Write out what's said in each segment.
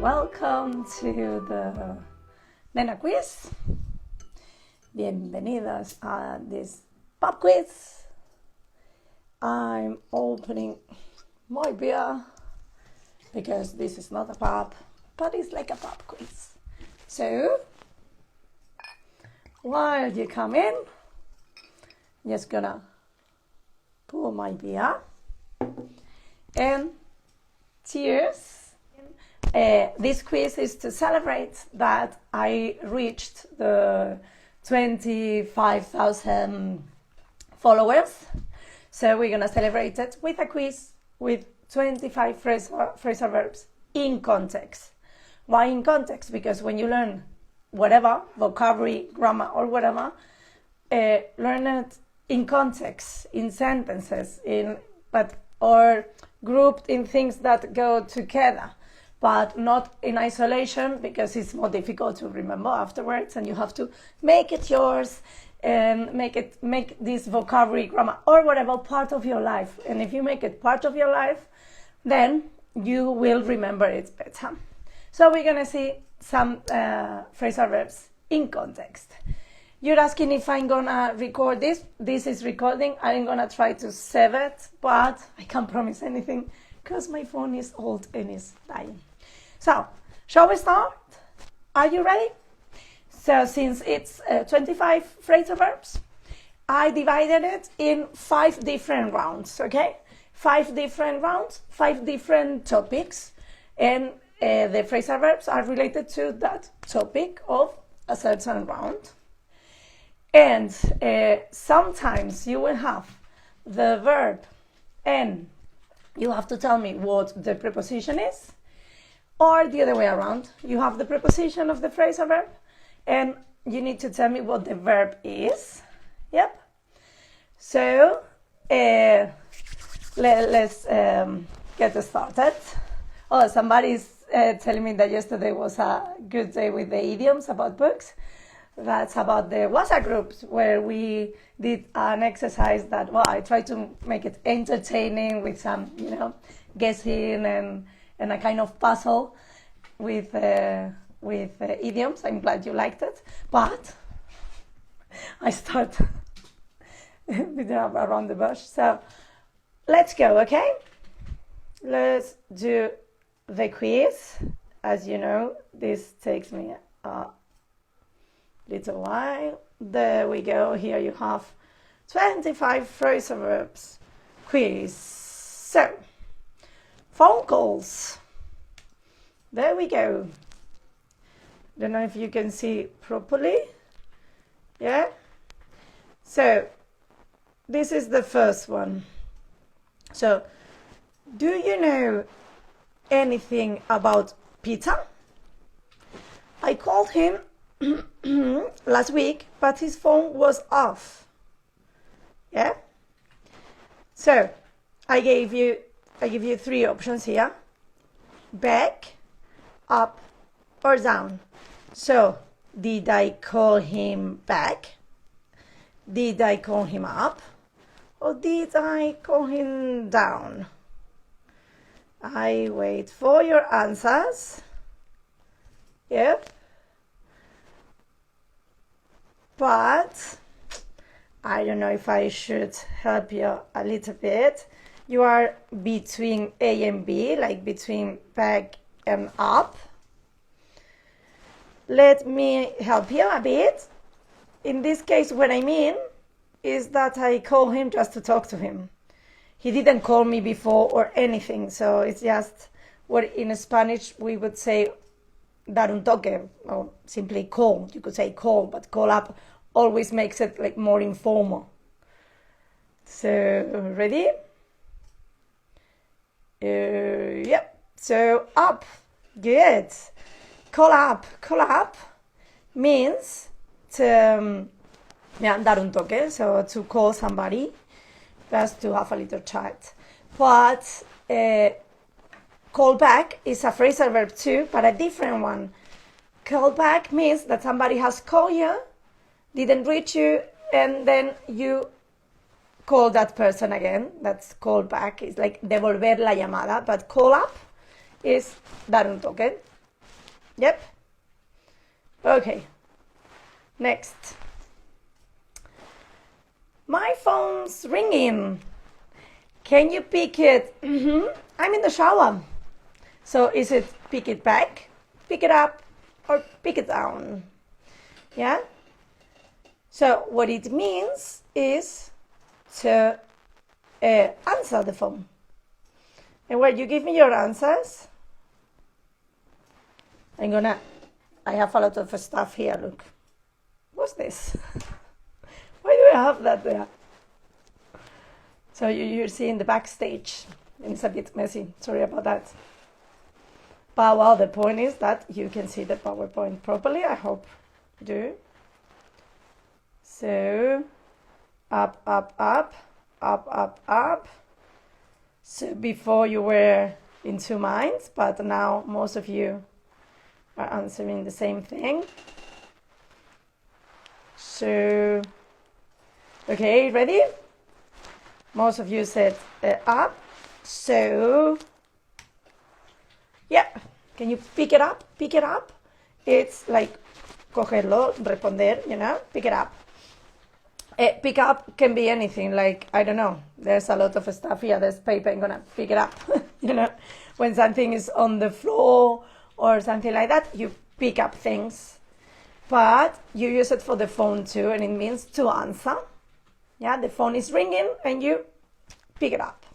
welcome to the Nena quiz. Bienvenidos a this pop quiz. I'm opening my beer because this is not a pub, but it's like a pub quiz. So, while you come in, I'm just gonna pour my beer and cheers. This quiz is to celebrate that I reached the 25,000 followers. So we're gonna celebrate it with a quiz with 25 phrasal verbs in context. Why in context? Because when you learn whatever, vocabulary, grammar, or whatever, learn it in context, in sentences, or grouped in things that go together, but not in isolation, because it's more difficult to remember afterwards, and you have to make it yours and make this vocabulary, grammar, or whatever part of your life. And if you make it part of your life, then you will remember it better. So we're gonna see some phrasal verbs in context. You're asking if I'm gonna record this. This is recording. I'm gonna try to save it, but I can't promise anything because my phone is old and is dying. So, shall we start? Are you ready? So, since it's 25 phrasal verbs, I divided it in 5 different rounds, okay? 5 different rounds, 5 different topics, and the phrasal verbs are related to that topic of a certain round. And sometimes you will have the verb and you have to tell me what the preposition is, or the other way around. You have the preposition of the phrasal verb and you need to tell me what the verb is. Yep. So let's get started. Oh, somebody's telling me that yesterday was a good day with the idioms about books. That's about the WhatsApp groups where we did an exercise that, well, I tried to make it entertaining with some, guessing and a kind of puzzle with idioms. I'm glad you liked it, but I start around the bush. So let's go, okay? Let's do the quiz. As you know, this takes me a little while. There we go. Here you have 25 phrasal verbs quiz. So, phone calls. There we go. Don't know if you can see properly. Yeah? So, this is the first one. So, do you know anything about Peter? I called him last week, but his phone was off. Yeah? So, I give you 3 options here. Back, up, or down. So, did I call him back? Did I call him up? Or did I call him down? I wait for your answers. Yep. But I don't know if I should help you a little bit. You are between A and B, like between back and up. Let me help you a bit. In this case, what I mean is that I call him just to talk to him. He didn't call me before or anything, so it's just what in Spanish we would say dar un toque, or simply call. You could say call, but call up always makes it like more informal. So, ready? Yep. So, up. Good. Call up. Call up means to dar un toque, so to call somebody, just to have a little chat. But call back is a phrasal verb too, but a different one. Call back means that somebody has called you, didn't reach you, and then you call that person again. That's call back. It's like devolver la llamada, but call up is dar un toque. Yep. Okay. Next. My phone's ringing. Can you pick it? I'm in the shower. So is it pick it back, pick it up, or pick it down? Yeah? So what it means is to answer the phone. And when you give me your answers, I have a lot of stuff here, look. What's this? Why do I have that there? So you're seeing the backstage, and it's a bit messy. Sorry about that. But well, the point is that you can see the PowerPoint properly. I hope you do. So, up, up, up, up, up, up. So before you were in two minds, but now most of you are answering the same thing. So, okay, ready? Most of you said up. So, yeah, can you pick it up? Pick it up. It's like cogerlo, responder, you know, pick it up. Pick up can be anything, like, I don't know, there's a lot of stuff here, there's paper, I'm gonna pick it up. You know, when something is on the floor or something like that, you pick up things. But you use it for the phone too, and it means to answer. Yeah, the phone is ringing and you pick it up.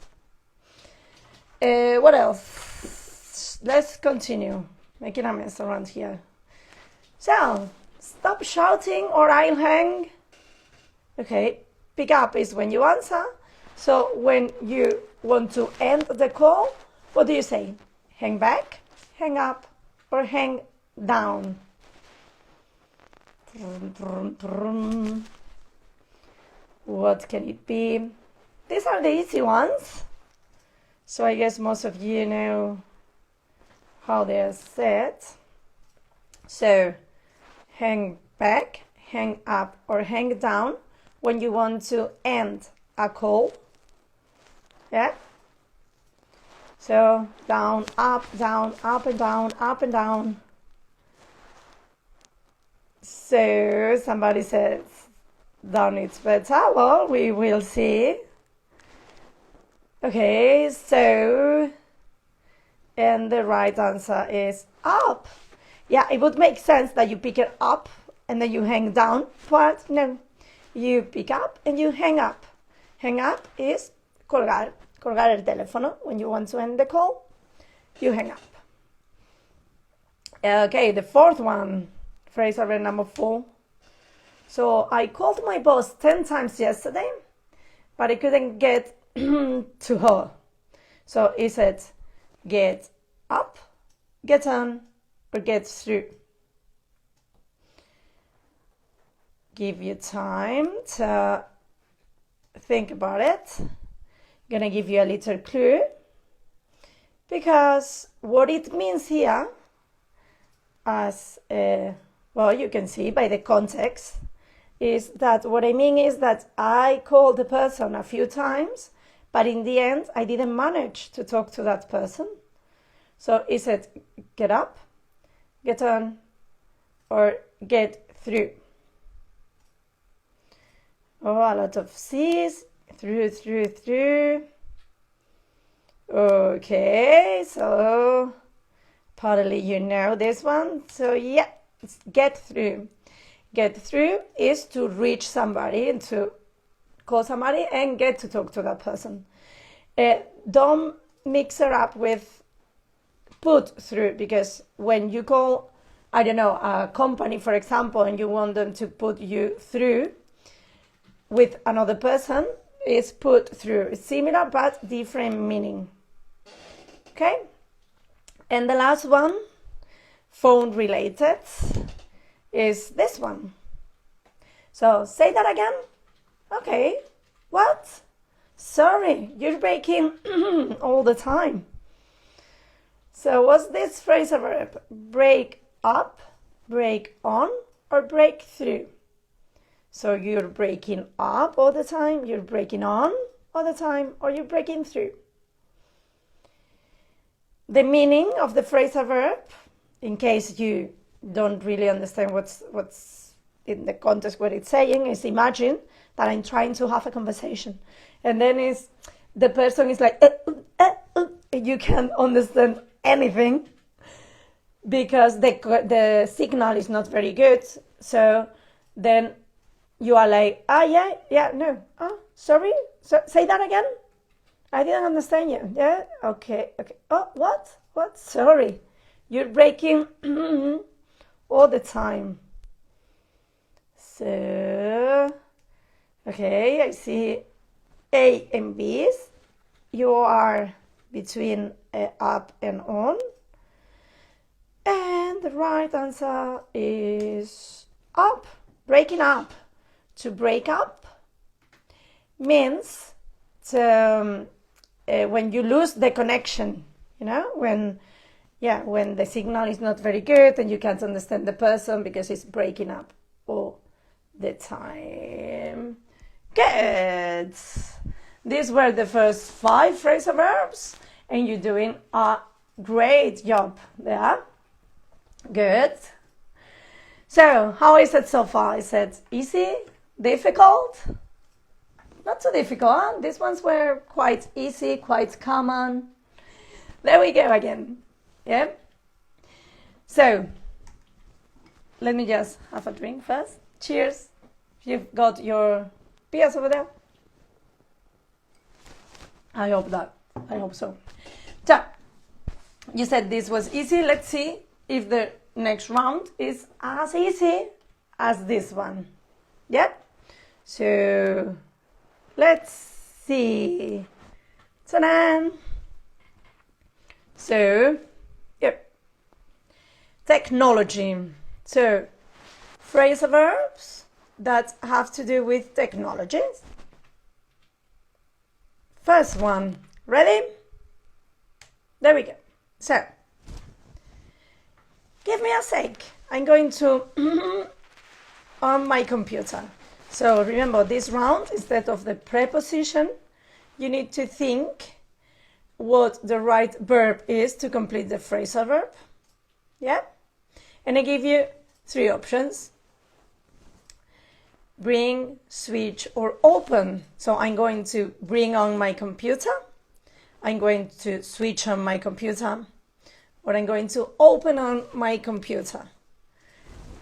What else? Let's continue making a mess around here. So, stop shouting or I'll hang. Okay, pick up is when you answer. So when you want to end the call, what do you say? Hang back, hang up, or hang down? What can it be? These are the easy ones. So I guess most of you know how they are said. So hang back, hang up, or hang down when you want to end a call. Yeah? So down, up and down, up and down. So somebody says down it's better. Well, we will see. Okay, so, and the right answer is up. Yeah, it would make sense that you pick it up and then you hang down, but no. You pick up and you hang up. Hang up is colgar el teléfono. When you want to end the call, you hang up. Okay, the fourth one, phrasal verb number 4. So I called my boss 10 times yesterday, but I couldn't get to her. So is it get up, get on, or get through? Give you time to think about it. I'm gonna give you a little clue, because what it means here, as well, you can see by the context, is that what I mean is that I called the person a few times, but in the end I didn't manage to talk to that person. So is it get up, get on, or get through? Oh, a lot of C's. Through. Okay, so probably you know this one. So yeah, it's get through. Get through is to reach somebody and to call somebody and get to talk to that person. Don't mix it up with put through, because when you call, I don't know, a company, for example, and you want them to put you through with another person, is put through. It's similar but different meaning. Okay? And the last one, phone related, is this one. So say that again. Okay. What? Sorry, you're breaking all the time. So what's this phrasal verb? Break up, break on, or break through? So you're breaking up all the time, you're breaking on all the time, or you're breaking through. The meaning of the phrasal verb in case you don't really understand what's in the context what it's saying, is imagine that I'm trying to have a conversation, and then the person is like, you can't understand anything because the signal is not very good. So then you are like, no, sorry, say that again. I didn't understand you. Yeah, okay. Oh, what? Sorry, you're breaking all the time. So, okay, I see A and B's. You are between up and on. And the right answer is up, breaking up. To break up means when you lose the connection, when the signal is not very good and you can't understand the person because it's breaking up all the time. Good. These were the first 5 phrasal verbs, and you're doing a great job there. Good. So, how is it so far? Is it easy? Difficult? Not too difficult, huh? These ones were quite easy, quite common. There we go again. Yeah? So, let me just have a drink first. Cheers. You've got your beers over there? I hope so. So, you said this was easy. Let's see if the next round is as easy as this one. Yeah? So, let's see. Ta-da! So, yep. Technology. So, phrasal verbs that have to do with technologies. First one. Ready? There we go. So, give me a sec. I'm going to on my computer. So remember, this round, instead of the preposition, you need to think what the right verb is to complete the phrasal verb. Yeah? And I give you 3 options. Bring, switch, or open. So I'm going to bring on my computer. I'm going to switch on my computer. Or I'm going to open on my computer.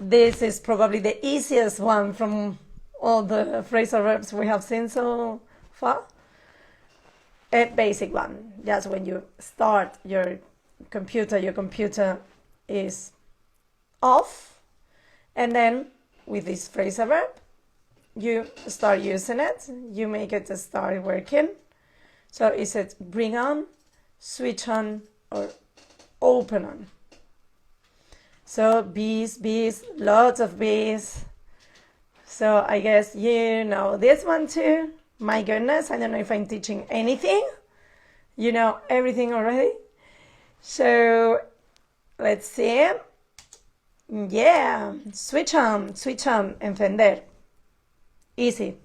This is probably the easiest one from all the phrasal verbs we have seen so far. A basic one. Just when you start your computer is off. And then with this phrasal verb, you start using it. You make it start working. So is it bring on, switch on, or open on? So bees, lots of bees. So I guess you know this one too. My goodness, I don't know if I'm teaching anything. You know everything already. So let's see. Yeah, switch on, encender. Easy.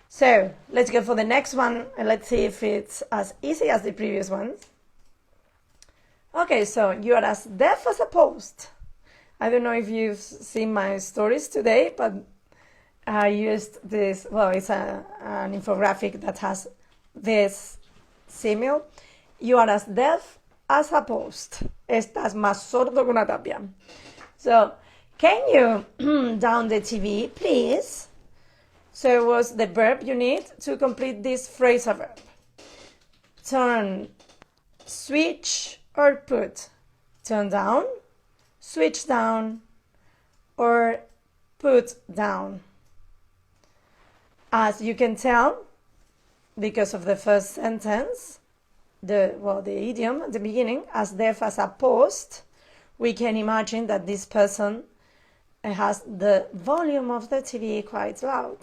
So let's go for the next one and let's see if it's as easy as the previous ones. Okay, so you are as deaf as a post. I don't know if you've seen my stories today, but I used this, well, it's an infographic that has this simile. You are as deaf as a post. Estás más sordo que una tapia. So, can you down the TV, please? So, what's the verb you need to complete this phrasal verb? Turn, switch, or put. Turn down, switch down, or put down. As you can tell, because of the first sentence, the idiom at the beginning, as deaf as a post, we can imagine that this person has the volume of the TV quite loud.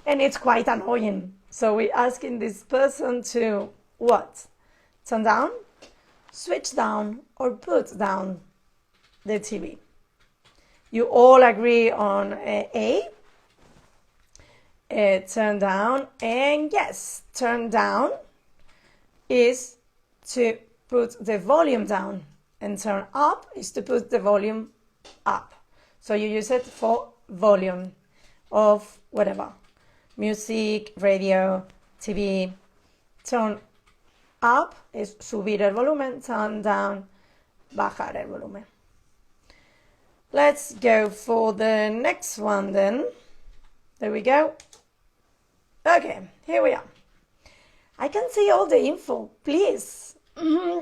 And it's quite annoying. So we're asking this person to what? Turn down, switch down, or put down the TV. You all agree on A. Turn down, and yes, turn down is to put the volume down. And turn up is to put the volume up. So you use it for volume of whatever. Music, radio, TV. Turn up is subir el volumen. Turn down, bajar el volumen. Let's go for the next one then. There we go. Okay, here we are. I can see all the info. Please,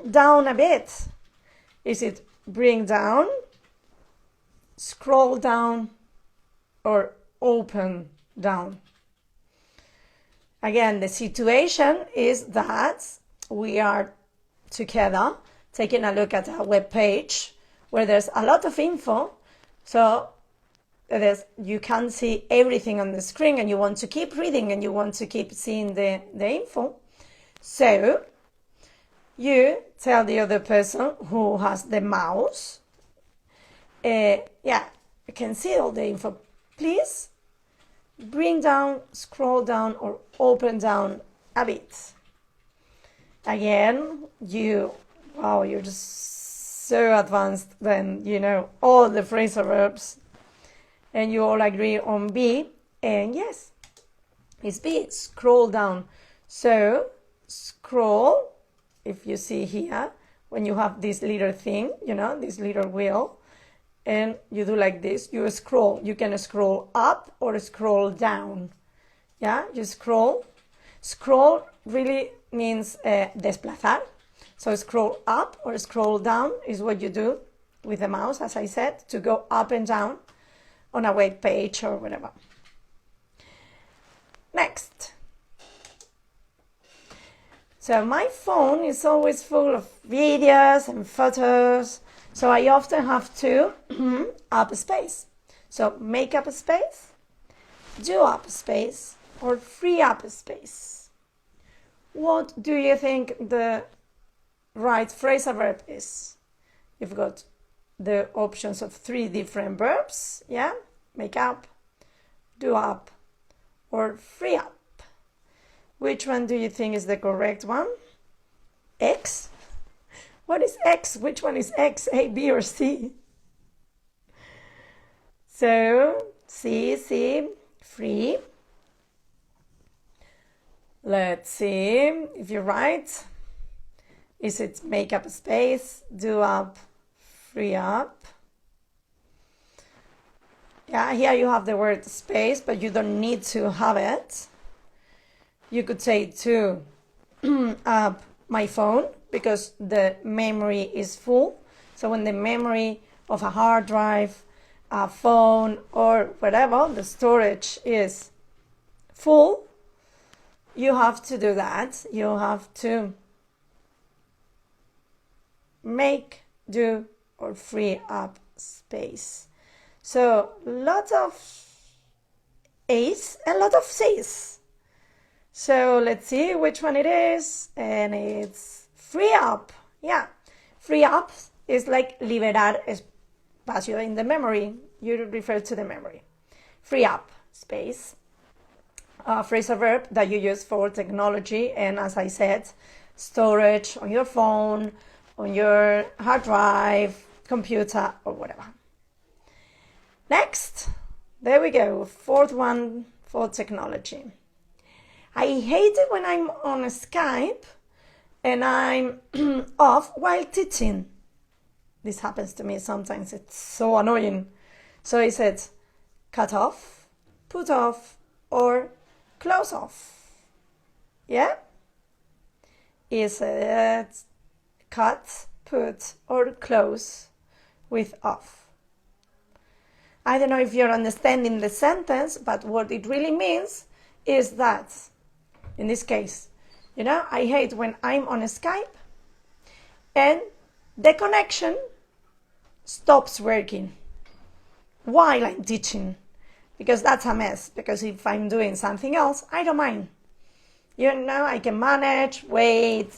down a bit. Is it bring down, scroll down, or open down? Again, the situation is that we are together taking a look at a web page where there's a lot of info. So you can see everything on the screen and you want to keep reading and you want to keep seeing the info. So you tell the other person who has the mouse, yeah, you can see all the info. Please bring down, scroll down, or open down a bit. Again, you're just so advanced then, you know all the phrasal verbs and you all agree on B, and yes, it's B, scroll down. So scroll, if you see here, when you have this little thing, you know, this little wheel, and you do like this, you scroll. You can scroll up or scroll down. Yeah, you scroll. Scroll really means desplazar. So scroll up or scroll down is what you do with the mouse, as I said, to go up and down on a web page or whatever. Next. So my phone is always full of videos and photos, so I often have to up space. So make up space, do up space, or free up space. What do you think the right phrasal verb is? You've got the options of 3 different verbs, yeah? Make up, do up, or free up. Which one do you think is the correct one? X? What is X? Which one is X? A, B, or C? So, C, free. Let's see if you're right. Is it make up space, do up, free up? Yeah, here you have the word space, but you don't need to have it. You could say to up my phone because the memory is full. So when the memory of a hard drive, a phone, or whatever, the storage is full, you have to do that. You have to make, do, or free up space. So lots of A's and a lot of C's. So let's see which one it is, and it's free up. Yeah, free up is like liberar espacio in the memory. You refer to the memory. Free up space. Phrasal verb that you use for technology, and as I said, storage on your phone, on your hard drive, computer, or whatever. Next, there we go, 4th one for technology. I hate it when I'm on Skype and I'm off while teaching. This happens to me sometimes. It's so annoying. So I said cut off, put off, or close off. Yeah? Is it cut, put, or close with off? I don't know if you're understanding the sentence, but what it really means is that, in this case, you know, I hate when I'm on Skype and the connection stops working while I'm teaching, because that's a mess. Because if I'm doing something else, I don't mind. You know, I can manage, wait,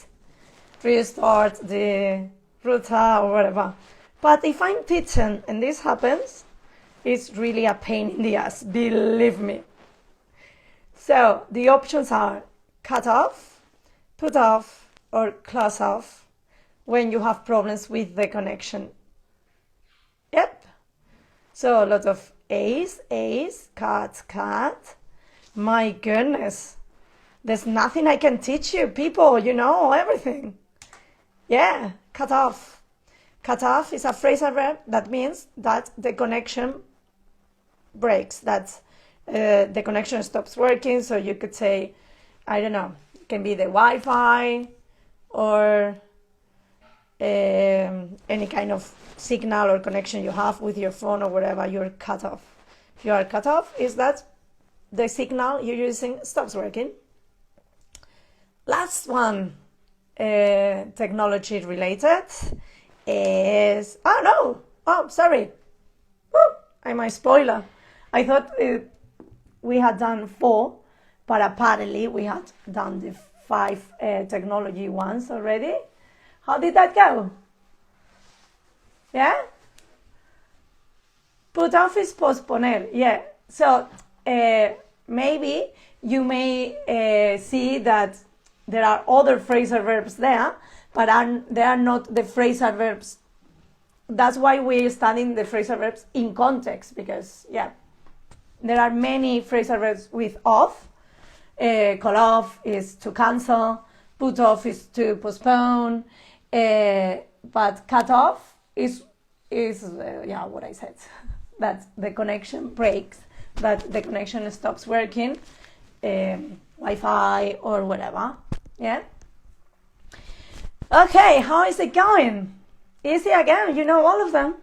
restart the router or whatever. But if I'm teaching and this happens, it's really a pain in the ass, believe me. So the options are cut off, put off, or close off. when you have problems with the connection. Yep. So a lot of A's, cat. My goodness. There's nothing I can teach you, people, you know everything. Yeah, cut off. Cut off is a phrasal verb that means that the connection breaks, that the connection stops working. So you could say, I don't know, it can be the Wi-Fi or any kind of signal or connection you have with your phone or whatever, you're cut off. If you are cut off, is that the signal you're using stops working. Last one, technology related, is, sorry, I'm a spoiler. I thought we had done 4, but apparently we had done the 5 technology ones already. How did that go? Yeah? Put off is postponer, yeah. So maybe you may see that there are other phrasal verbs there, but they are not the phrasal verbs. That's why we're studying the phrasal verbs in context, because, yeah, there are many phrasal verbs with off. Call off is to cancel, put off is to postpone, but cut off is what I said, that the connection breaks, that the connection stops working, Wi-Fi or whatever. Yeah. Okay, how is it going? Easy again, you know all of them.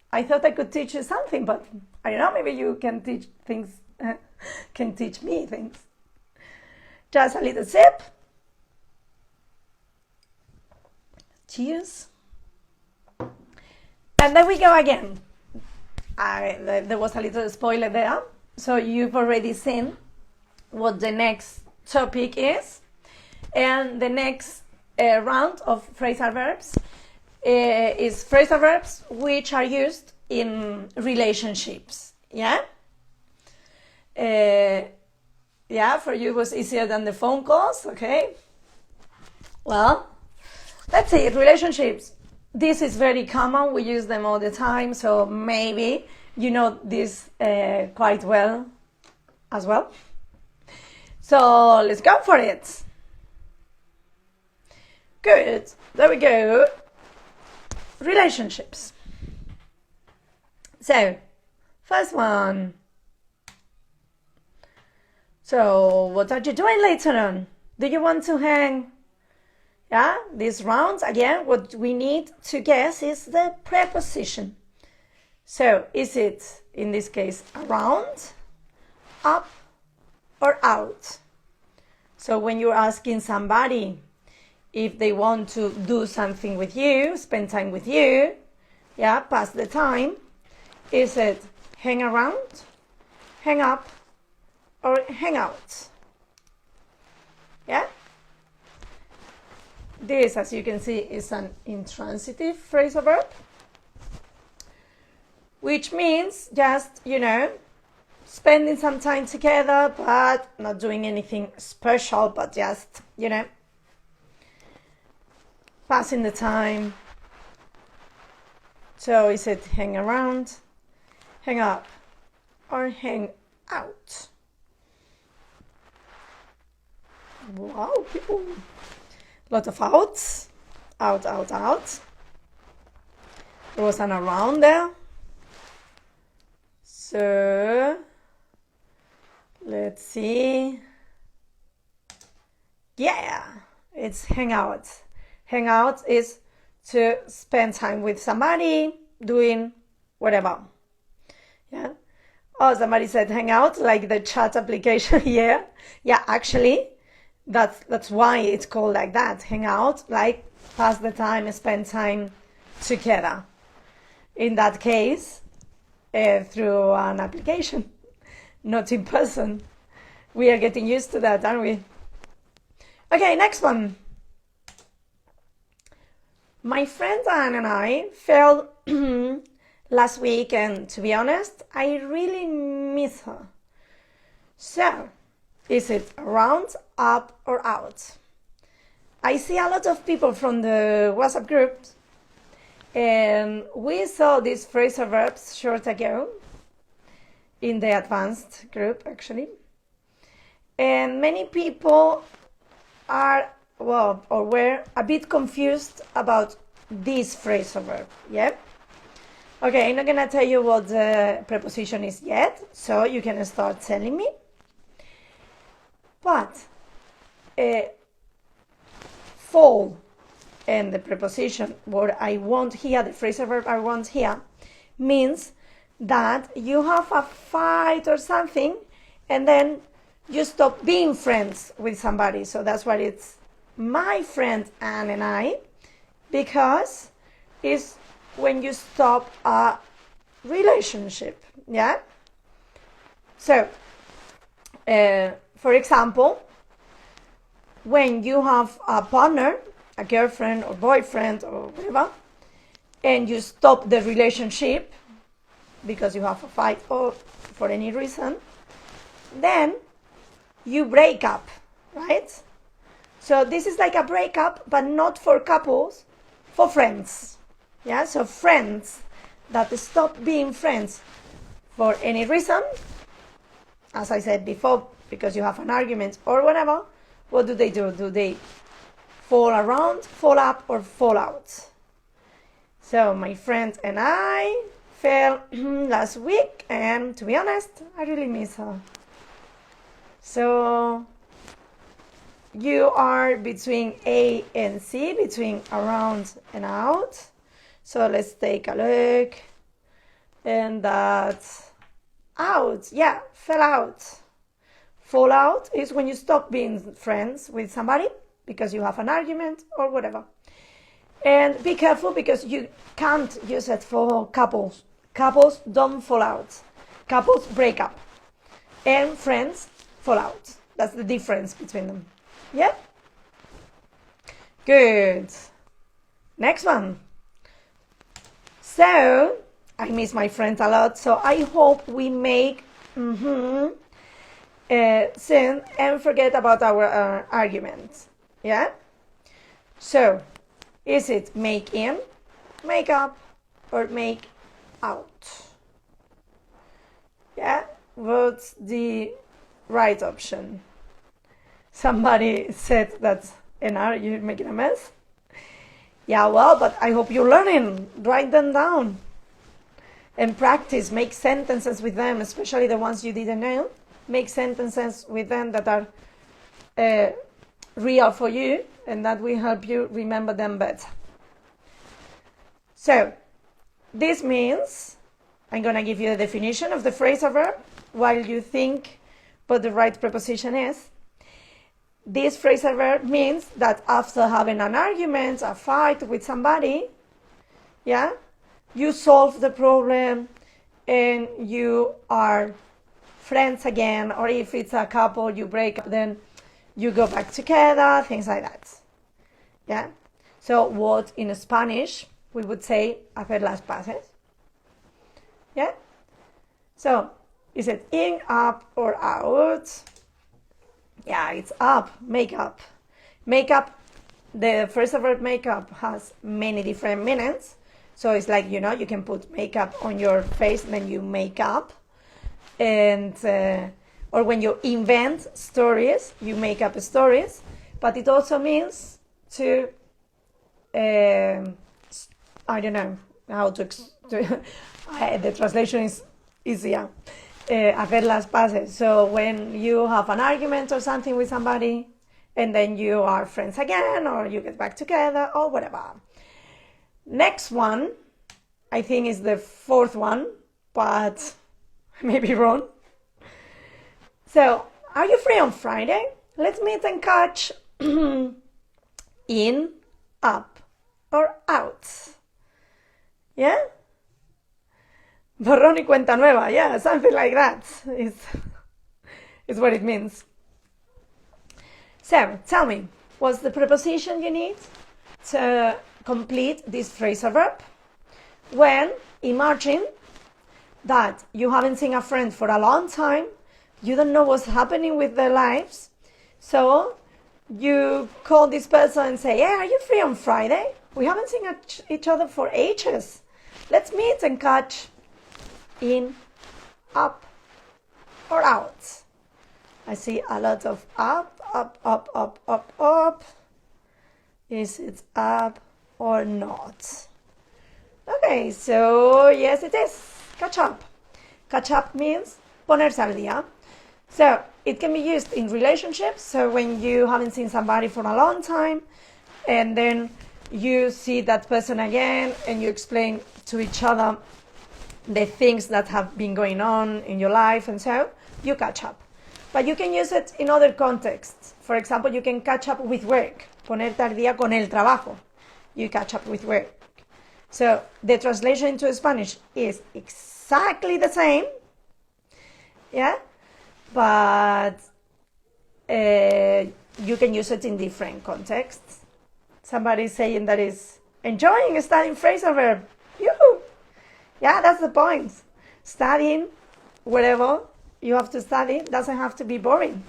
I thought I could teach you something, but I don't know, maybe you can teach things, can teach me things. Just a little sip. Cheers. And then we go again. There was a little spoiler there. So you've already seen what the next topic is. And the next round of phrasal verbs is phrasal verbs which are used in relationships. Yeah? Yeah, for you it was easier than the phone calls, okay? Well, let's see, relationships. This is very common, we use them all the time, so maybe you know this quite well as well. So let's go for it. Good, there we go. Relationships. So, first one. So, what are you doing later on? Do you want to hang? Yeah, these rounds, again, what we need to guess is the preposition. So, is it, in this case, around, up, or out? So, when you're asking somebody if they want to do something with you, spend time with you, yeah, pass the time, is it hang around, hang up, or hang out? Yeah? This, as you can see, is an intransitive phrasal verb, which means just, you know, spending some time together, but not doing anything special, but just, you know, passing the time. So is it hang around, hang up, or hang out? Wow, people. Lot of outs. Out, out, out. There was an around there. So, let's see. Yeah, it's hang out. Hang out is to spend time with somebody, doing whatever. Yeah. Oh, somebody said hang out, like the chat application. Yeah. Yeah, actually, that's why it's called like that. Hang out, like pass the time, spend time together. In that case, through an application, not in person. We are getting used to that, aren't we? Okay, next one. My friend Anne and I fell last week, and to be honest, I really miss her. So, is it around, up, or out? I see a lot of people from the WhatsApp groups, and we saw these phrasal verbs short ago in the advanced group, actually. And many people are, well, or were a bit confused about this phrasal verb, yeah? Okay, I'm not gonna tell you what the preposition is yet, so you can start telling me. But fall and the preposition, what I want here, the phrasal verb I want here, means that you have a fight or something, and then you stop being friends with somebody. So that's why it's my friend Anne and I, because it's when you stop a relationship, yeah? So, for example, when you have a partner, a girlfriend or boyfriend or whatever, and you stop the relationship because you have a fight or for any reason, then you break up, right? So this is like a breakup, but not for couples, for friends. Yeah, so friends that stop being friends for any reason, as I said before, because you have an argument or whatever, what do? Do they fall around, fall up, or fall out? So my friend and I fell last week, and to be honest, I really miss her. So you are between A and C, between around and out. So let's take a look. And that's out. Yeah, fell out. Fall out is when you stop being friends with somebody because you have an argument or whatever. And be careful because you can't use it for couples. Couples don't fall out. Couples break up. And friends fall out. That's the difference between them. Yeah? Good. Next one. So, I miss my friends a lot, so I hope we make soon and forget about our arguments. Yeah? So, is it make in, make up, or make out? Yeah? What's the right option? Somebody said that, NR, you're making a mess? Yeah, well, but I hope you're learning. Write them down. And practice. Make sentences with them, especially the ones you didn't know. Make sentences with them that are real for you, and that will help you remember them better. So, this means, I'm going to give you the definition of the phrasal verb while you think what the right preposition is. This phrasal verb means that after having an argument, a fight with somebody, yeah, you solve the problem and you are friends again, or if it's a couple, you break up, then you go back together, things like that. Yeah. So what in Spanish we would say hacer las paces. Yeah. So is it in, up, or out? Yeah, it's up. Make up. Make up. The phrasal verb make up has many different meanings. So it's like, you know, you can put makeup on your face, then you make up. And or when you invent stories, you make up stories. But it also means to, I don't know how to the translation is easier. Hacer las paces. So when you have an argument or something with somebody, and then you are friends again, or you get back together, or whatever. Next one, I think is the fourth one, but I may be wrong. So, are you free on Friday? Let's meet and catch in, up, or out. Yeah? Borrón y cuenta nueva, yeah, something like that is what it means. So, tell me, what's the preposition you need to complete this phrasal verb? When, imagine that you haven't seen a friend for a long time, you don't know what's happening with their lives, so you call this person and say, "Hey, are you free on Friday? We haven't seen each other for ages. Let's meet and catch in, up, or out." I see a lot of up, up, up, up, up, up. Is it up or not? Okay, so yes, it is. Catch up. Catch up means ponerse al día. So it can be used in relationships. So when you haven't seen somebody for a long time, and then you see that person again, and you explain to each other the things that have been going on in your life, and so you catch up. But you can use it in other contexts. For example, you can catch up with work. Ponerte al día con el trabajo. You catch up with work. So the translation into Spanish is exactly the same. Yeah? But you can use it in different contexts. Somebody saying that is enjoying studying phrasal verb. Yoo-hoo! Yeah, that's the point. Studying whatever you have to study doesn't have to be boring.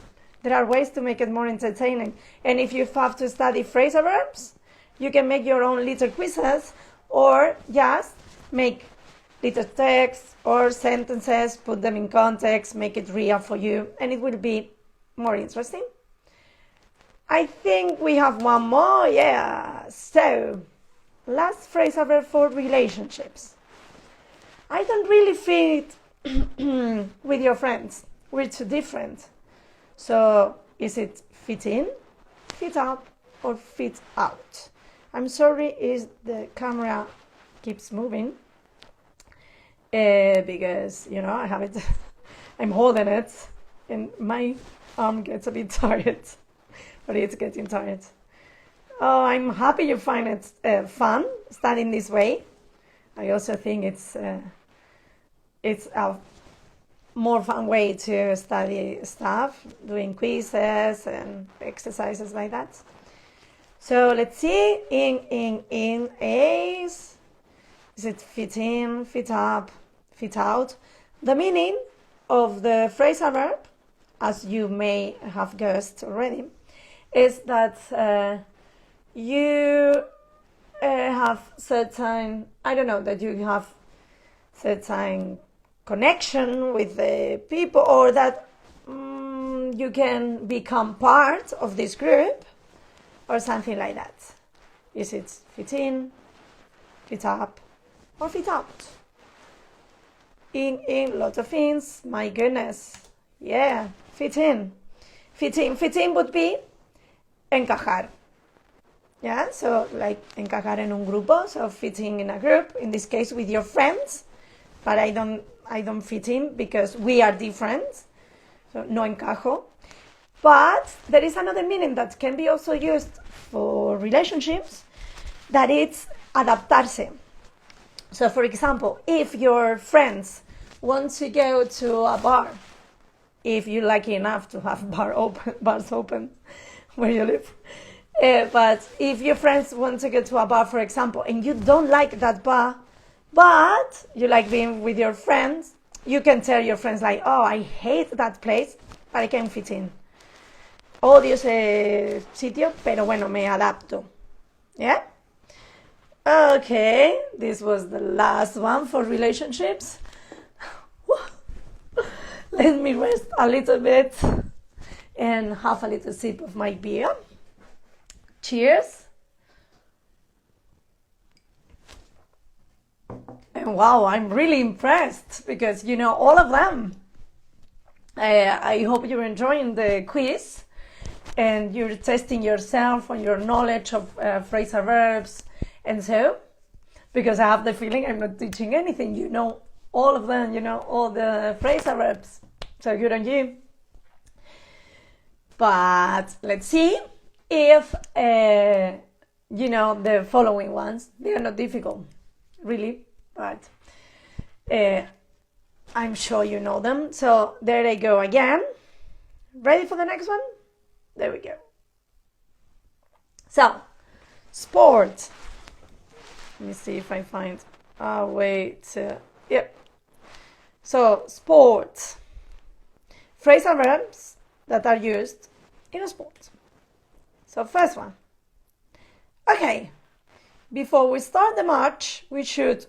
There are ways to make it more entertaining. And if you have to study phrasal verbs, you can make your own little quizzes, or just make little texts or sentences, put them in context, make it real for you, and it will be more interesting. I think we have one more, yeah. So, last phrasal verb for relationships. I don't really fit with your friends. We're too different. So, is it fit in, fit up, or fit out? I'm sorry if the camera keeps moving. Because, I have it, I'm holding it, and my arm gets a bit tired, but it's getting tired. Oh, I'm happy you find it fun studying this way. I also think it's a more fun way to study stuff, doing quizzes and exercises like that. So let's see, in is it fit in, fit up, fit out? The meaning of the phrasal verb, as you may have guessed already, is that you have certain, that you have certain connection with the people, or that you can become part of this group, or something like that. Is it fit in, fit up, or fit out? In lots of things, my goodness. Yeah, fit in. Fit in would be encajar. Yeah, so like encajar en un grupo, so fitting in a group, in this case with your friends, but I don't fit in because we are different, so no encajo. But there is another meaning that can be also used for relationships, that it's adaptarse. So for example, if your friends want to go to a bar, if you're lucky enough to have bars open where you live, but if your friends want to go to a bar, for example, and you don't like that bar, but you like being with your friends, you can tell your friends like, "Oh, I hate that place, but I can fit in. Odio ese sitio, pero bueno, me adapto." Yeah? Okay, this was the last one for relationships. Let me rest a little bit and have a little sip of my beer. Cheers. And wow, I'm really impressed because you know all of them. I hope you're enjoying the quiz and you're testing yourself on your knowledge of phrasal verbs and so, because I have the feeling I'm not teaching anything. You know all of them, you know all the phrasal verbs. So good on you. But let's see if you know the following ones. They are not difficult, really, but I'm sure you know them. So there they go again. Ready for the next one? There we go. So, sport. Let me see if I find a way to... Yep. So, sport. Phrasal verbs that are used in a sport. So first one. Okay, before we start the march, we should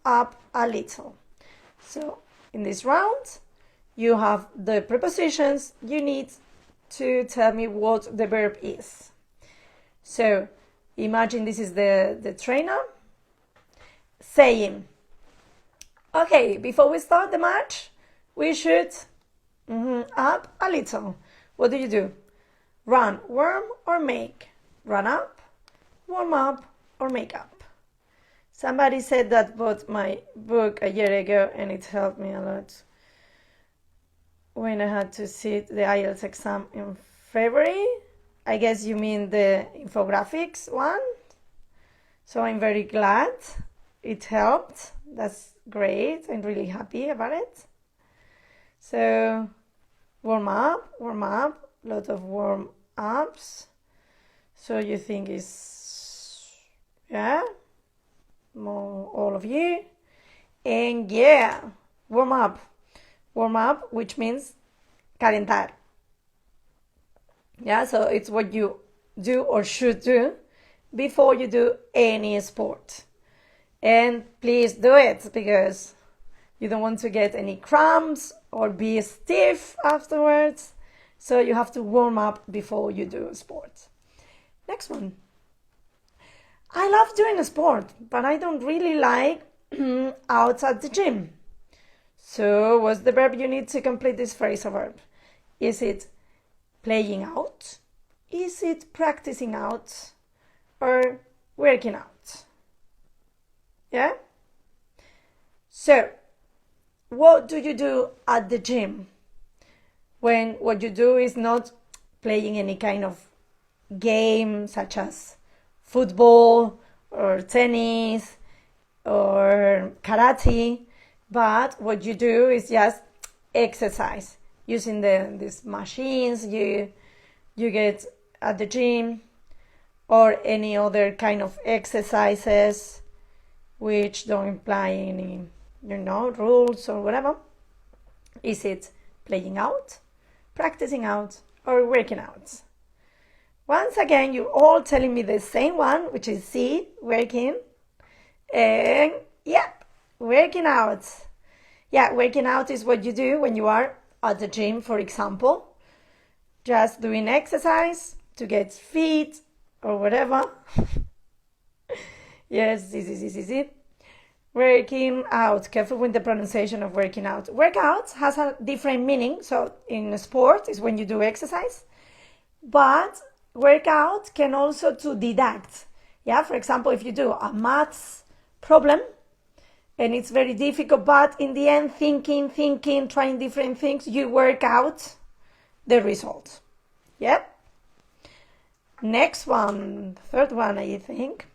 up a little. So in this round, you have the prepositions. You need to tell me what the verb is. So imagine this is the trainer saying, okay, before we start the march, we should up a little. What do? Run, warm, or make? Run up, warm up, or make up? Somebody said that bought my book a year ago and it helped me a lot when I had to sit the IELTS exam in February. I guess you mean the infographics one. So I'm very glad it helped. That's great. I'm really happy about it. So warm up, lot of warm ups. So you think it's, yeah, more all of you. And yeah, warm up, which means calentar. Yeah, so it's what you do or should do before you do any sport. And please do it because you don't want to get any cramps or be stiff afterwards. So you have to warm up before you do sport. Next one. I love doing a sport, but I don't really like out at the gym. So what's the verb you need to complete this phrasal verb? Is it playing out? Is it practicing out? Or working out? Yeah? So, what do you do at the gym when what you do is not playing any kind of game such as football or tennis or karate, but what you do is just exercise using these machines you get at the gym, or any other kind of exercises which don't imply any, rules or whatever. Is it playing out, practicing out, or working out? Once again, you're all telling me the same one, which is C, working. And yep, working out. Yeah, working out is what you do when you are at the gym, for example. Just doing exercise to get fit or whatever. Yes, this is it. Working out. Careful with the pronunciation of working out. Workout has a different meaning. So in sport is when you do exercise. But workout can also to deduct. Yeah, for example, if you do a maths problem and it's very difficult, but in the end thinking, trying different things, you work out the result. Yep. Next one, third one, I think.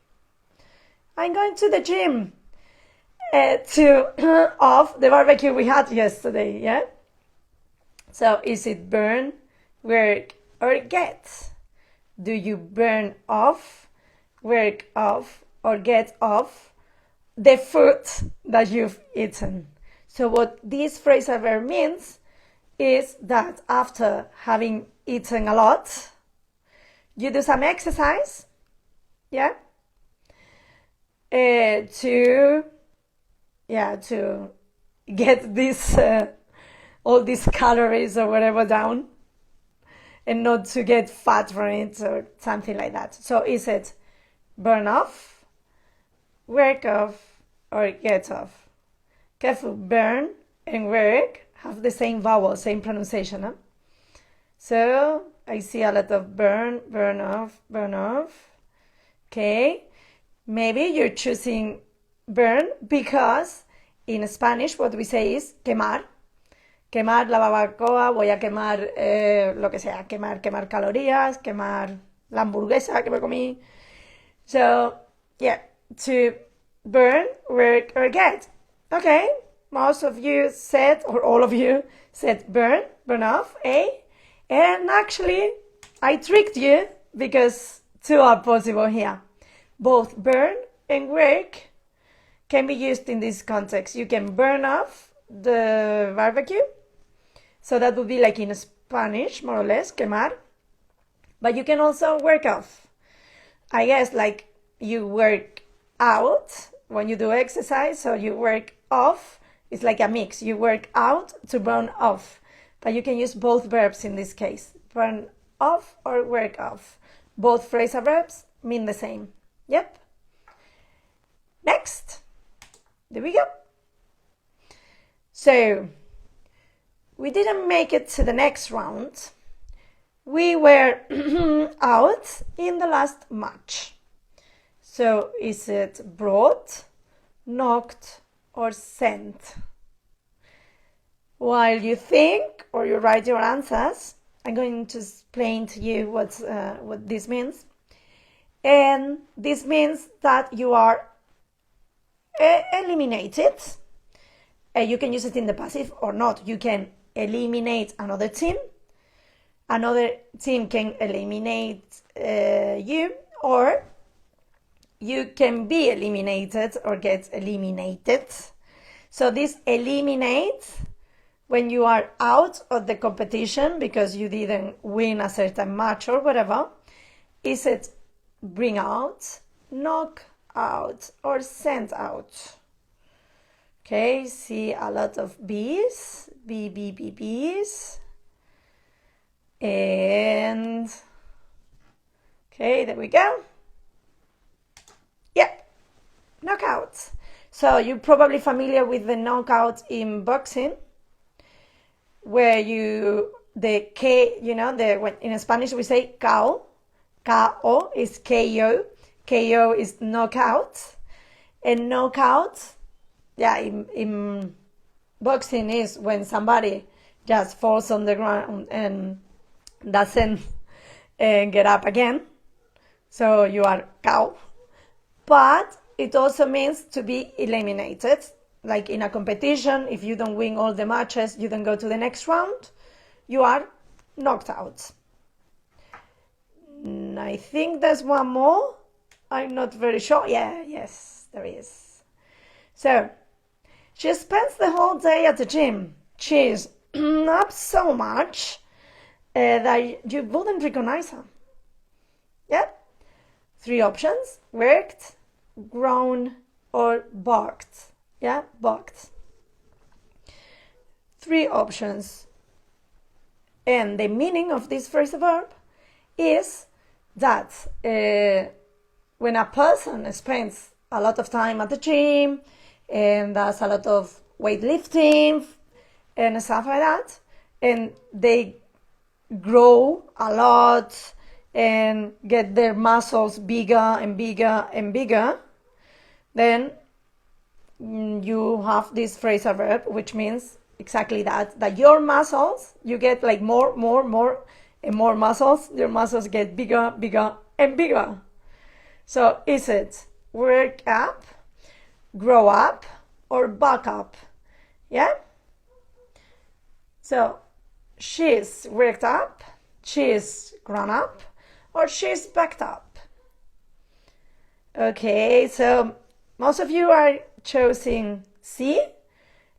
I'm going to the gym to off the barbecue we had yesterday. Yeah. So is it burn, work, or get? Do you burn off, work off, or get off the food that you've eaten? So what this phrasal verb means is that after having eaten a lot, you do some exercise, yeah, to get this all these calories or whatever down, and not to get fat from it or something like that. So is it burn off, work off, or get off? Careful, burn and work have the same vowel, same pronunciation. Huh? So I see a lot of burn off. Okay, maybe you're choosing burn because in Spanish what we say is quemar. Quemar la barbacoa, voy a quemar lo que sea, quemar calorías, quemar la hamburguesa que me comí. So, yeah, to burn, work, or get. Okay, most of you said, or all of you said burn off, eh? And actually, I tricked you because two are possible here. Both burn and work can be used in this context. You can burn off the barbecue. So that would be like in Spanish, more or less, quemar. But you can also work off. I guess like you work out when you do exercise, so you work off. It's like a mix. You work out to burn off. But you can use both verbs in this case. Burn off or work off. Both phrasal verbs mean the same. Yep. Next. There we go. So, we didn't make it to the next round. We were out in the last match. So, is it brought, knocked, or sent? While you think or you write your answers, I'm going to explain to you what this means. And this means that you are eliminated. You can use it in the passive or not. You can eliminate another team. Another team can eliminate you, or you can be eliminated or get eliminated. So this eliminate, when you are out of the competition because you didn't win a certain match or whatever, is it bring out, knock out, or send out? Okay, see a lot of B's, B's. And, okay, there we go. Yep, knockout. So you're probably familiar with the knockout in boxing, where the K, in Spanish we say KO. KO is KO. KO is knockout. And knockout, in boxing is when somebody just falls on the ground and doesn't get up again. So you are KO. But it also means to be eliminated. Like in a competition, if you don't win all the matches, you don't go to the next round, you are knocked out. I think there's one more. I'm not very sure. Yes, there is. So, she spends the whole day at the gym. She's up so much that you wouldn't recognize her. Yeah? 3 options: worked, grown, or barked. Yeah, barked. 3 options. And the meaning of this phrasal verb is that when a person spends a lot of time at the gym and does a lot of weightlifting and stuff like that, and they grow a lot and get their muscles bigger and bigger and bigger, then you have this phrasal verb, which means exactly that your muscles, you get like more and more muscles. Your muscles get bigger and bigger. So is it work up, grow up, or bulk up? Yeah? So she's worked up, she's grown up, or she's backed up. Okay, so most of you are choosing C,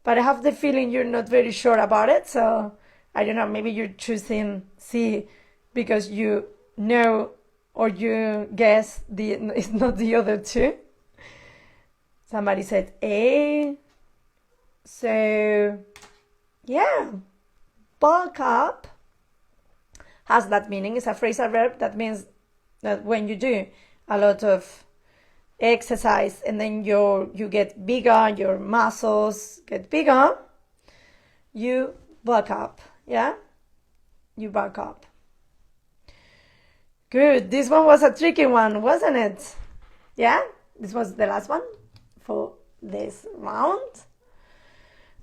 but I have the feeling you're not very sure about it. So I don't know, maybe you're choosing C because you know or you guess it's not the other 2. Somebody said A. So yeah, bulk up has that meaning. It's a phrasal verb that means that when you do a lot of exercise and then you get bigger, your muscles get bigger, you bulk up. Yeah, you bulk up. Good. This one was a tricky one, wasn't it? Yeah, this was the last one for this round.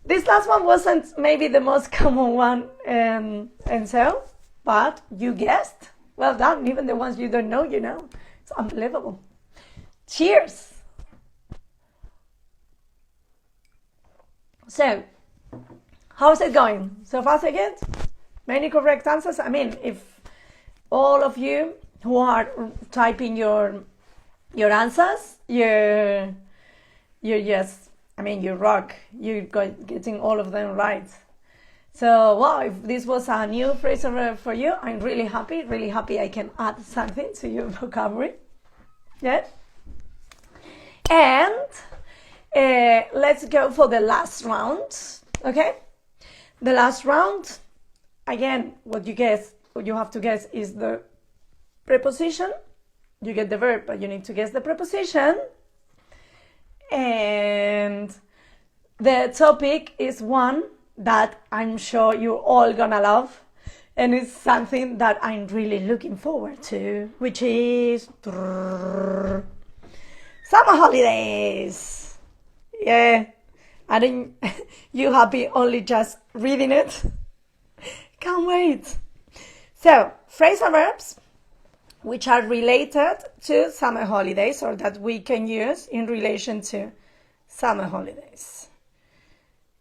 This last one wasn't maybe the most common one, and so, but you guessed. Well done. Even the ones you don't know, you know. It's unbelievable. Cheers. So, how's it going? So far so good? Many correct answers? I mean, if all of you who are typing your answers, you're just, I mean, you rock. You're getting all of them right. So, wow, if this was a new phrasal verb for you, I'm really happy I can add something to your vocabulary. Yeah? And let's go for the last round, okay? The last round, again, what you have to guess is the preposition. You get the verb, but you need to guess the preposition. And the topic is one that I'm sure you're all gonna love, and it's something that I'm really looking forward to, which is summer holidays. Yeah, I think you happy only just reading it? Can't wait. So, phrasal verbs which are related to summer holidays, or that we can use in relation to summer holidays.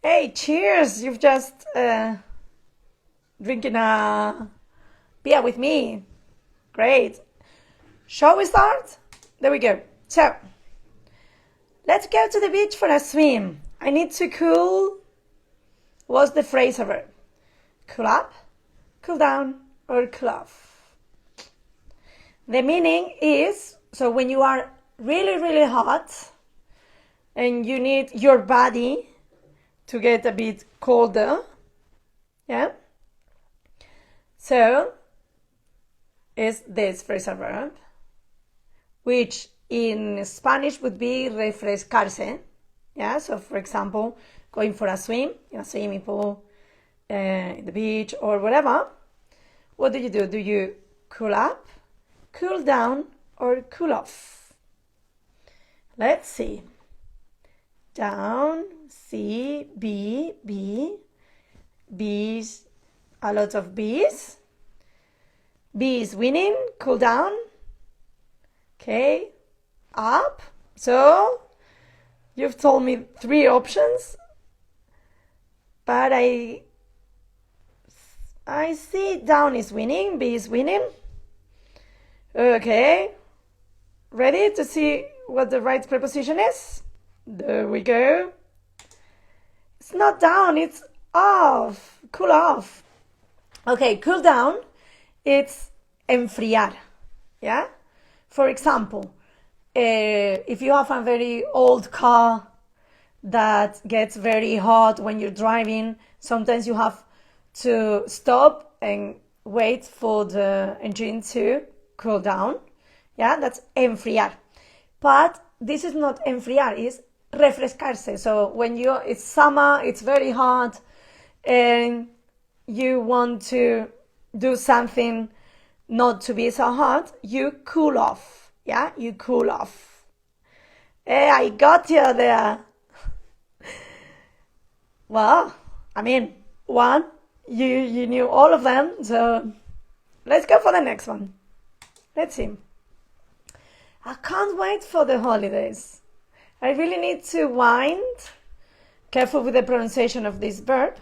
Hey, cheers! You've just drinking a beer with me. Great. Shall we start? There we go. So, let's go to the beach for a swim. I need to cool. What's the phrasal verb? Cool up, cool down, or cool off. The meaning is, so when you are really hot and you need your body to get a bit colder, yeah? So, is this phrasal verb, which in Spanish would be refrescarse, yeah? So, for example, going for a swim in a swimming pool, in the beach, or whatever. What do? Do you cool up, cool down, or cool off? Let's see. Down, C, B, bees, a lot of bees. Bees winning, cool down. Okay, up. So, you've told me 3 options, but I see down is winning, B is winning. Okay, ready to see what the right preposition is? There we go. It's not down, it's off. Cool off. Okay, cool down, it's enfriar. Yeah? For example, if you have a very old car that gets very hot when you're driving, sometimes you have to stop and wait for the engine to cool down. Yeah, that's enfriar. But this is not enfriar, it's refrescarse. So when it's summer, it's very hot, and you want to do something not to be so hot, you cool off. Yeah, you cool off. Hey, I got you there. Well, I mean, one, you knew all of them, so let's go for the next one. Let's see. I can't wait for the holidays. I really need to wind. Careful with the pronunciation of this verb,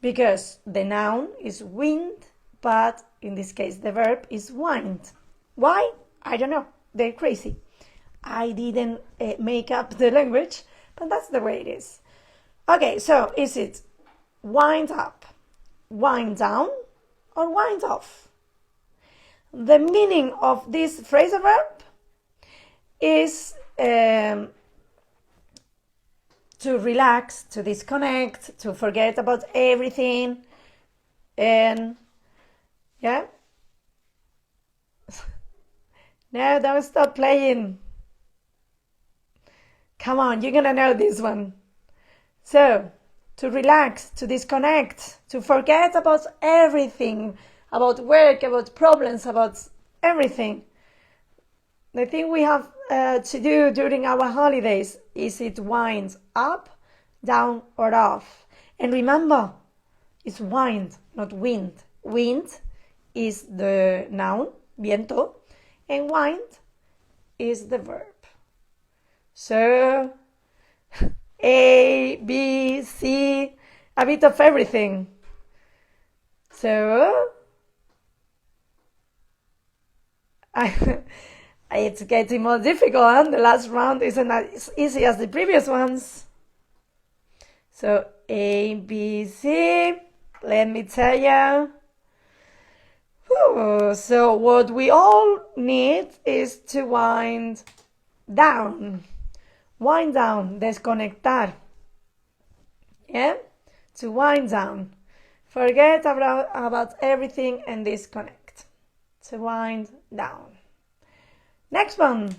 because the noun is wind, but in this case the verb is wind. Why? I don't know. They're crazy. I didn't make up the language, but that's the way it is. Okay, so is it wind up, wind down, or wind off? The meaning of this phrasal verb is to relax, to disconnect, to forget about everything, and yeah. No, don't stop playing. Come on, you're gonna know this one. So, to relax, to disconnect, to forget about everything, about work, about problems, about everything. The thing we have to do during our holidays is it winds up, down, or off. And remember, it's wind, not wind. Wind is the noun, viento, and wind is the verb. So, A, B, C, a bit of everything. So, it's getting more difficult, huh? The last round isn't as easy as the previous ones. So, A, B, C. let me tell you. So what we all need is to wind down. Wind down, desconectar. Yeah? To wind down. Forget about everything and disconnect. To wind down. Next one.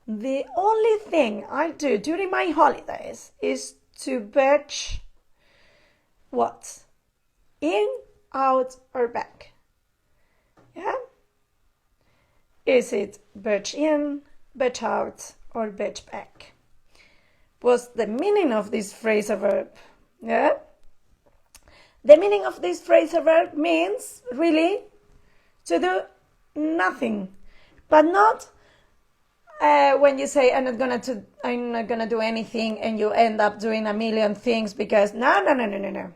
The only thing I do during my holidays is to batch what? In, out, or back. Yeah? Is it batch in, batch out, or batch back? What's the meaning of this phrasal verb? Yeah? The meaning of this phrasal verb means really to do nothing, but not when you say I'm not gonna do anything and you end up doing a million things because no.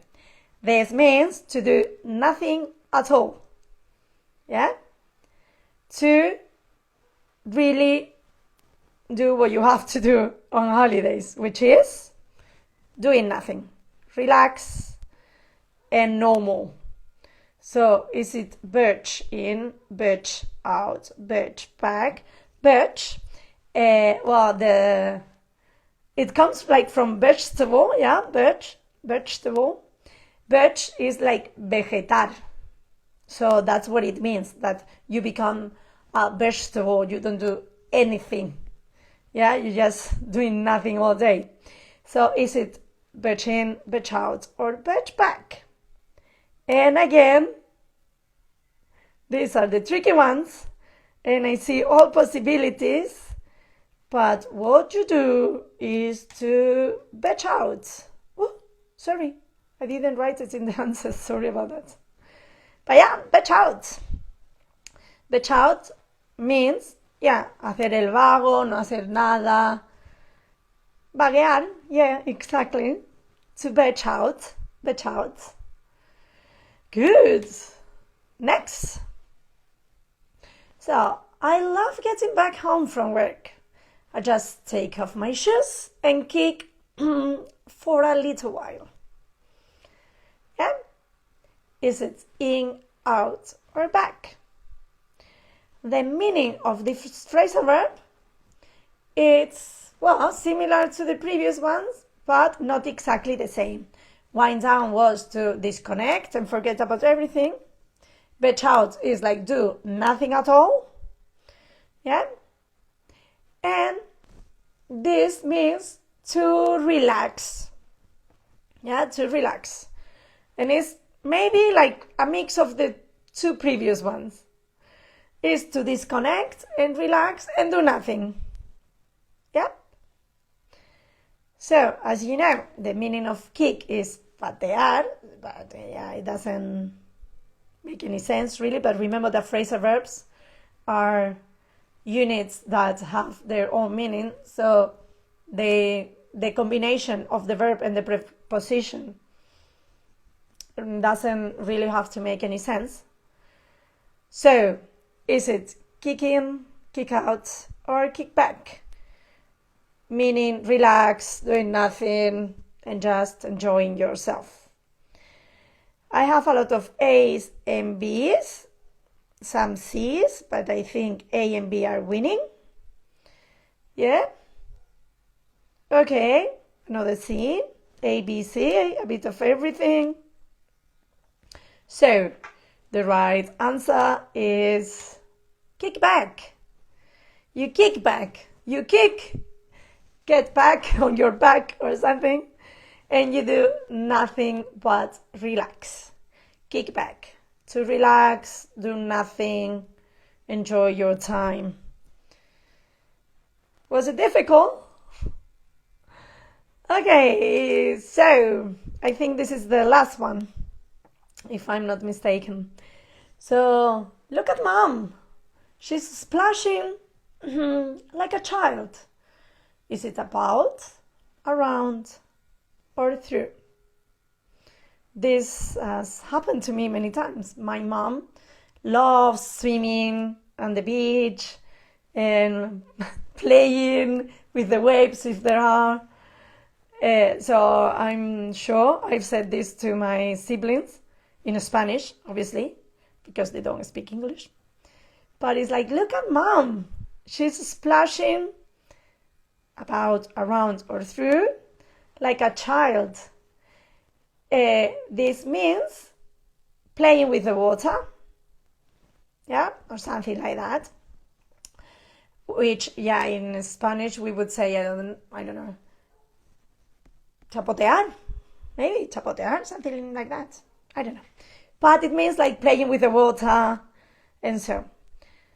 This means to do nothing at all. Yeah? To really do what you have to do on holidays, which is doing nothing. Relax and normal. So is it birch in, birch out, birch back? Birch, it comes like from vegetable, yeah, vegetable. Birch is like vegetar. So that's what it means, that you become a vegetable, you don't do anything. Yeah, you're just doing nothing all day. So is it birch in, birch out, or birch back? And again, these are the tricky ones, and I see all possibilities, but what you do is to batch out. Oh, sorry, I didn't write it in the answers, sorry about that. But yeah, batch out. Batch out means, yeah, hacer el vago, no hacer nada. Vaguear, yeah, exactly. To batch out, batch out. Good. Next. So, I love getting back home from work. I just take off my shoes and kick for a little while. Yeah? Is it in, out, or back? The meaning of this phrasal verb, it's, well, similar to the previous ones, but not exactly the same. Wind down was to disconnect and forget about everything. Batch out is like do nothing at all. Yeah? And this means to relax. Yeah, to relax. And it's maybe like a mix of the two previous ones. Is to disconnect and relax and do nothing. Yeah? So, as you know, the meaning of kick is patear, but yeah, it doesn't make any sense really, but remember that phrasal verbs are units that have their own meaning, so the combination of the verb and the preposition doesn't really have to make any sense. So, is it kick in, kick out, or kick back? Meaning relax, doing nothing, and just enjoying yourself. I have a lot of A's and B's, some C's, but I think A and B are winning. Yeah? Okay, another C, A, B, C, a bit of everything. So, the right answer is kick back. You kick back. You kick, get back on your back or something, and you do nothing but relax. Kick back. To relax, do nothing, enjoy your time. Was it difficult? Okay, so I think this is the last one, if I'm not mistaken. So, look at mom. She's splashing like a child. Is it about, around, or through? This has happened to me many times. My mom loves swimming on the beach and playing with the waves if there are. So I'm sure I've said this to my siblings in Spanish, obviously, because they don't speak English. But it's like, look at mom. She's splashing about, around, or through like a child. This means playing with the water, yeah, or something like that. Which, yeah, in Spanish we would say, I don't know, chapotear, maybe chapotear, something like that. I don't know. But it means like playing with the water and so.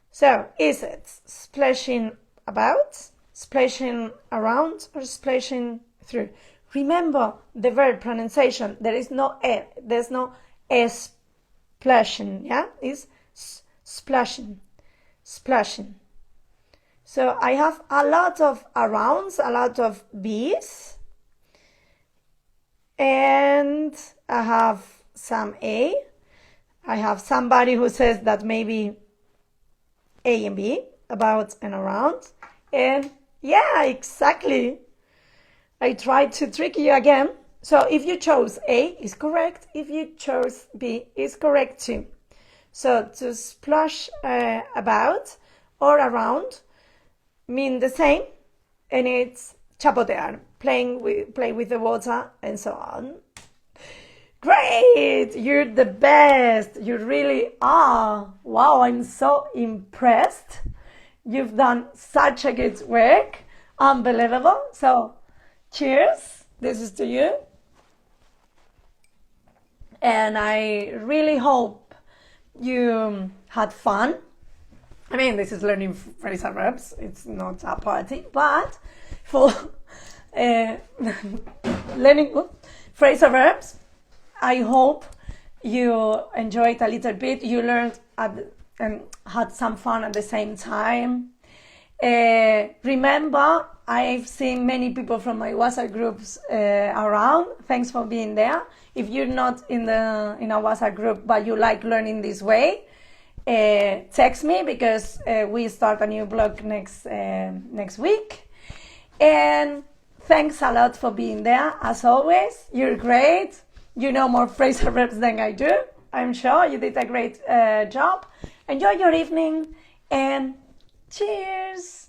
So, is it splashing about, splashing around, or splashing through? Remember the verb pronunciation. There is no e, there's no s splashing, yeah? It's splashing, splashing. So I have a lot of arounds, a lot of B's, and I have some A. I have somebody who says that maybe A and B, about and around. And yeah, exactly. I tried to trick you again. So if you chose A, is correct. If you chose B, is correct too. So to splash about or around mean the same, and it's chapotear, play with the water and so on. Great! You're the best! You really are! Wow, I'm so impressed. You've done such a good work. Unbelievable. So, cheers. This is to you. And I really hope you had fun. I mean, this is learning phrasal verbs. It's not a party, but for learning phrasal verbs, I hope you enjoyed a little bit. You learned and had some fun at the same time. Remember, I've seen many people from my WhatsApp groups around. Thanks for being there. If you're not in a WhatsApp group but you like learning this way, text me, because we start a new blog next week. And thanks a lot for being there. As always, you're great. You know more phrasal verbs than I do. I'm sure you did a great job. Enjoy your evening and cheers.